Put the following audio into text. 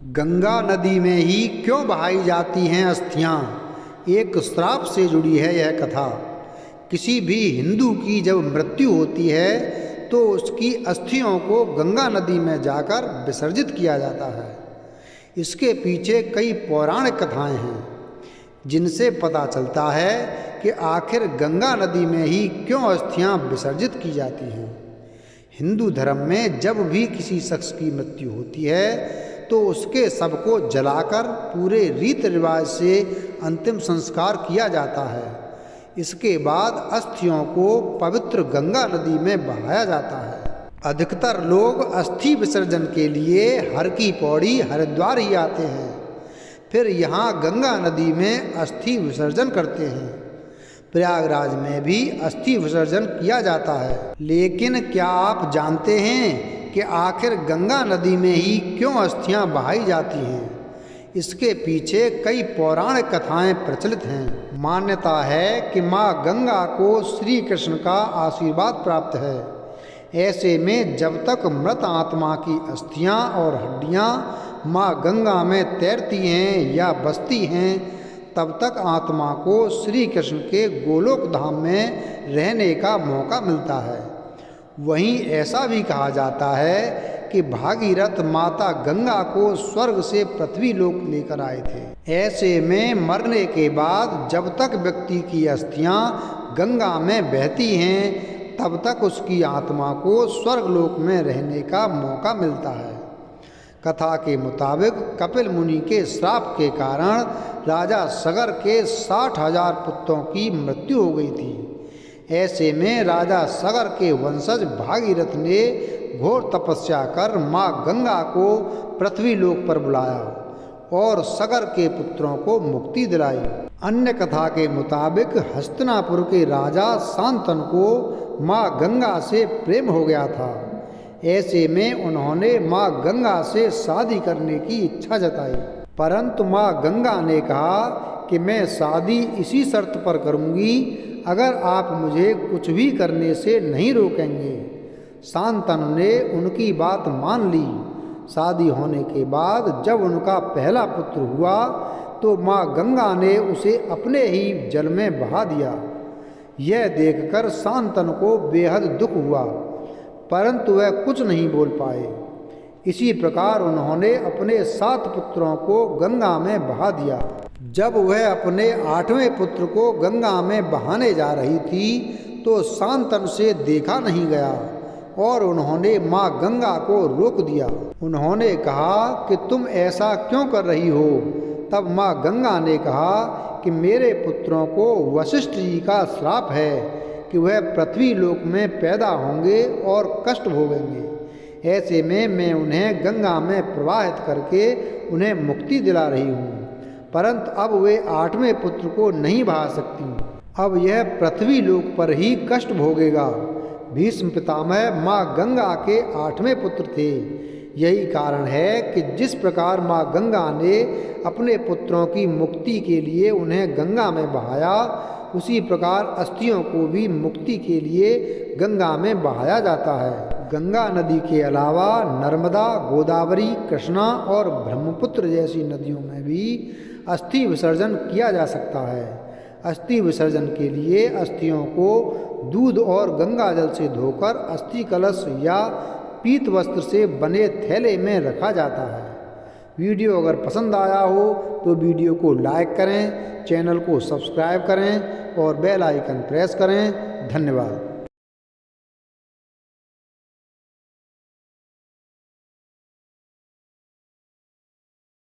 गंगा नदी में ही क्यों बहाई जाती हैं अस्थियां? एक श्राप से जुड़ी है यह कथा। किसी भी हिंदू की जब मृत्यु होती है तो उसकी अस्थियों को गंगा नदी में जाकर विसर्जित किया जाता है। इसके पीछे कई पौराणिक कथाएं हैं जिनसे पता चलता है कि आखिर गंगा नदी में ही क्यों अस्थियां विसर्जित की जाती हैं। हिंदू धर्म में जब भी किसी शख्स की मृत्यु होती है तो उसके शव को जलाकर पूरे रीति रिवाज से अंतिम संस्कार किया जाता है। इसके बाद अस्थियों को पवित्र गंगा नदी में बहाया जाता है। अधिकतर लोग अस्थि विसर्जन के लिए हर की पौड़ी हरिद्वार ही आते हैं, फिर यहाँ गंगा नदी में अस्थि विसर्जन करते हैं। प्रयागराज में भी अस्थि विसर्जन किया जाता है। लेकिन क्या आप जानते हैं कि आखिर गंगा नदी में ही क्यों अस्थियां बहाई जाती हैं? इसके पीछे कई पौराणिक कथाएं प्रचलित हैं। मान्यता है कि माँ गंगा को श्री कृष्ण का आशीर्वाद प्राप्त है। ऐसे में जब तक मृत आत्मा की अस्थियां और हड्डियां माँ गंगा में तैरती हैं या बसती हैं, तब तक आत्मा को श्री कृष्ण के गोलोक धाम में रहने का मौका मिलता है। वहीं ऐसा भी कहा जाता है कि भागीरथ माता गंगा को स्वर्ग से पृथ्वी लोक लेकर आए थे। ऐसे में मरने के बाद जब तक व्यक्ति की अस्थियां गंगा में बहती हैं, तब तक उसकी आत्मा को स्वर्ग लोक में रहने का मौका मिलता है। कथा के मुताबिक कपिल मुनि के श्राप के कारण राजा सगर के 60,000 पुत्रों की मृत्यु हो गई थी। ऐसे में राजा सगर के वंशज भागीरथ ने घोर तपस्या कर माँ गंगा को पृथ्वी लोक पर बुलाया और सगर के पुत्रों को मुक्ति दिलाई। अन्य कथा के मुताबिक हस्तिनापुर के राजा शांतनु को माँ गंगा से प्रेम हो गया था। ऐसे में उन्होंने माँ गंगा से शादी करने की इच्छा जताई, परंतु माँ गंगा ने कहा कि मैं शादी इसी शर्त पर करूँगी अगर आप मुझे कुछ भी करने से नहीं रोकेंगे। शांतनु ने उनकी बात मान ली। शादी होने के बाद जब उनका पहला पुत्र हुआ तो माँ गंगा ने उसे अपने ही जल में बहा दिया। यह देखकर शांतनु को बेहद दुख हुआ, परंतु वह कुछ नहीं बोल पाए। इसी प्रकार उन्होंने अपने 7 पुत्रों को गंगा में बहा दिया। जब वह अपने 8वें पुत्र को गंगा में बहाने जा रही थी तो शांतनु से देखा नहीं गया और उन्होंने माँ गंगा को रोक दिया। उन्होंने कहा कि तुम ऐसा क्यों कर रही हो? तब माँ गंगा ने कहा कि मेरे पुत्रों को वशिष्ठ जी का श्राप है कि वह पृथ्वी लोक में पैदा होंगे और कष्ट भोगेंगे। ऐसे में मैं उन्हें गंगा में प्रवाहित करके उन्हें मुक्ति दिला रही हूँ, परंतु अब वे 8वें पुत्र को नहीं बहा सकती। अब यह पृथ्वी लोक पर ही कष्ट भोगेगा। भीष्म पितामह माँ गंगा के 8वें पुत्र थे। यही कारण है कि जिस प्रकार माँ गंगा ने अपने पुत्रों की मुक्ति के लिए उन्हें गंगा में बहाया, उसी प्रकार अस्थियों को भी मुक्ति के लिए गंगा में बहाया जाता है। गंगा नदी के अलावा नर्मदा, गोदावरी, कृष्णा और ब्रह्मपुत्र जैसी नदियों में भी अस्थि विसर्जन किया जा सकता है। अस्थि विसर्जन के लिए अस्थियों को दूध और गंगा जल से धोकर अस्थि कलश या पीत वस्त्र से बने थैले में रखा जाता है। वीडियो अगर पसंद आया हो तो वीडियो को लाइक करें, चैनल को सब्सक्राइब करें और बेल आइकन प्रेस करें। धन्यवाद।